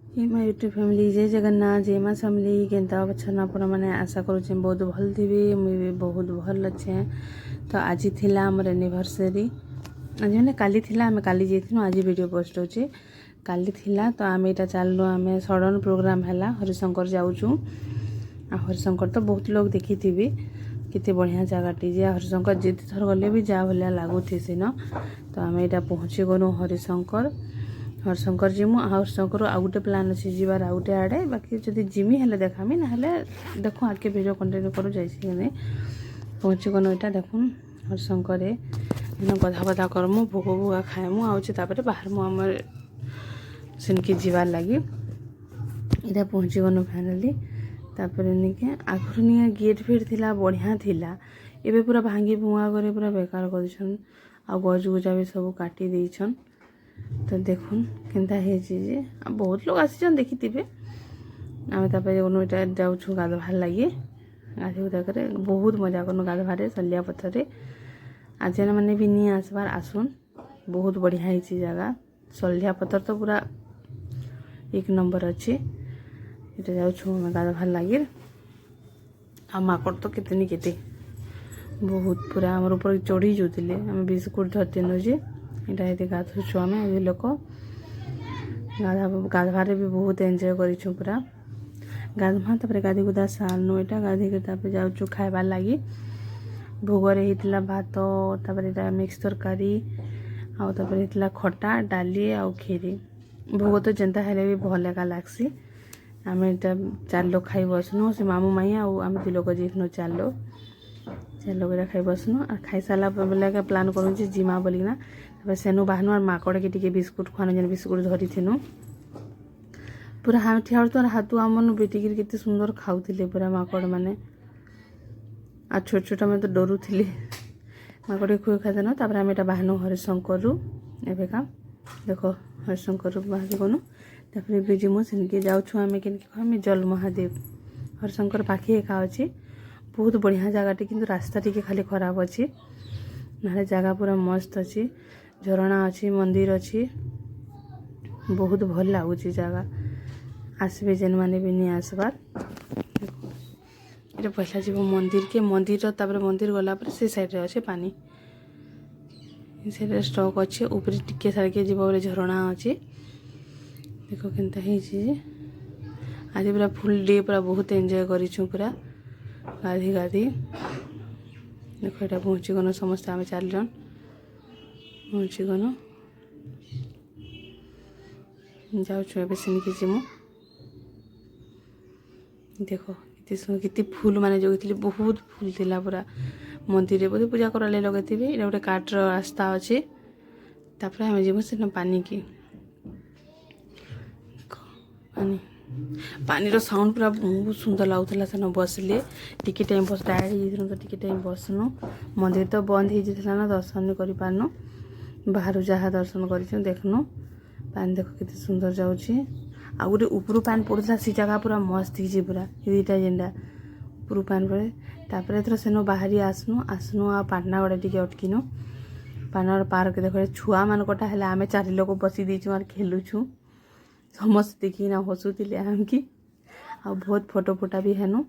ये my YouTube family जय जगन्नाथ जय माँ समली केन्ता अछन आपण मैंने आशा करुचे बहुत भल थी मुझे भी बहुत भल अच्छे। तो आज थिला आमर एनिवर्सरी आज मैंने काली थिला आम काली जाइनु आज वीडियो पोस्ट होची काली थिला। तो आम यहाँ चलू आम सडन प्रोग्राम है हरिशंकर जाऊँ हरिशंकर तो बहुत लोग देखी थी केते बढ़िया जगहटी जे हरिशंकर जिते थर गले भी जा भलिया लगुथी सीन। तो आम यहाँ पहुँची गलु हरिशंकर जीमु हरिशंकर आउ गोटे प्लान अच्छे जीवार आउ गोटे आड़े बाकी जब जिमी हेले देखामी ना देखो आगे वीडियो कंटिन्यू करूँ जाइए पहुँची गनु यहाँ देखुन हरिशंकर गधा गधा करमु भोग भोगा खाएमु आउे बाहर आमर सेनकी जीवार लगी इटा पहुँची गनु फाइनाली। तापर निके आखर निके गेट फेट थिला बढ़िया थिला एबे पूरा भांगी भुआ करे पूरा बेकार कर गज गुजा भी सब काटी देछन। तो देखुन केनता हे जे बहुत लोग आसीचन देखी थे आम तापर इटा जाऊँ गाधवार लगे गाधी गुधा करे बहुत मजा करनु गाधवारे सलिया पथर आज मैंने भी नहीं आसबार आसुन बहुत बढ़िया है जगह सलिया पथर तो पूरा एक नंबर अच्छे इटा जाऊँ गाधवार लगे आ माकड़ तो केतनी केते बहुत पूरा आमर ऊपर चढ़ी जाते आम बिस्कुट धरतीनु जे यहाँ ये गाधुचु आम आज लोक गाधवारे भी बहुत एंजॉय करूँ पूरा गाधमा तापर गाधी गुधा सारनु यहाँ गाधी के जाऊँ खाइबार लगी भोगरे होता भात तापर यहाँ मिक्स तरकारी आउे खटा डाली आउ खीरी भोग तो जेनता हेले भी भल एका लागसी। आम यहाँ 4 लोग खाई बसनु से मामू माई आम 2 लोग जाइनु 4 लोग यहाँ खाई बसनु और खाई सारा बेले प्लान करूँ जिमा बोलिना तापर सेनु बाहनु और माकड़ के टिके बिस्कुट खुआनु जेन बिस्कुट धरी थिनु पूरा हाँ ठिया तो हाथू आमनु बेटिकी केते सुंदर खाऊले पूरा माकड़ माने आ छोट छोट मैं तो डरू थी माकड़ खुए खाते न। तापर आम यहाँ बाहनु हरिशंकर एवेका देख हरिशंकर बाहर गनु तापर बीजीमु सेनके जाऊँ आम के कहमी जल महादेव हरिशंकर पाखे एका अच्छी बहुत बढ़िया जगहटी किंतु रास्ता टी खाली खराब अच्छी ना जगह पूरा मस्त अच्छी झरणा अच्छी मंदिर अच्छी बहुत भल लगुच जगह आसबे जेन माने भी नहीं आसबार ये पहला जीव मंदिर के मंदिर तापर मंदिर गला पर से साइड रे अच्छे पानी से स्टॉक अच्छे ऊपर टिके सारे जीव बोले झरणा अच्छे देख के आज पूरा फुल डे पूरा बहुत एंजॉय करूँ पूरा गाधी गाधी देख यहाँ पहुँची गनु समस्त आम 4 जन पहुँची गनु जाऊँ ए सेनकी जीमु देख कितनी फूल माने जगह बहुत फूल थिला पूरा मंदिर बोधे पूजा कराले लगे थे ये गोटे काठर रास्ता अच्छे तापर आम जीमु से पानी की पानी रो साउंड पूरा बहुत सुंदर लगुला सेन बसले टिके टाइम बस टायर्ड हो तो टिके टाइम बसनु मंदिर तो बंद हो ना दर्शन नहीं कर पारनु बाहर जहाँ दर्शन कर देखनु पानी देख के सुंदर जाऊँगी आ गोटे ऊपर पानी पड़ता से जगह पूरा मस्त हो पूरा दुईटा जेनटा ऊपर पानी पड़े तापर एथर सेन बाहरी आसनु आ पाटना गड़े टिके अटकिनु पाटना पार्क देख छुआ मानकटा है आम 4 लोग बसी देचु और खेलुछु समस्त देखिना हसुले आमकी आ बहुत फोटो फोटा भी हेनु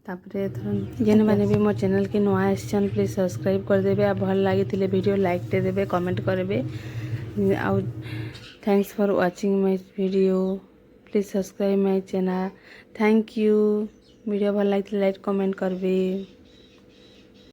तापर एथर जेन मैंने भी मो चैनल के नुआ आसन प्लीज सब्सक्राइब करदेवे आ भल लगी वीडियो लाइक दे देवे कमेंट करेंगे आउ thanks for watching my video please subscribe my channel thank you video भल लगी लाइक कमेंट करबे।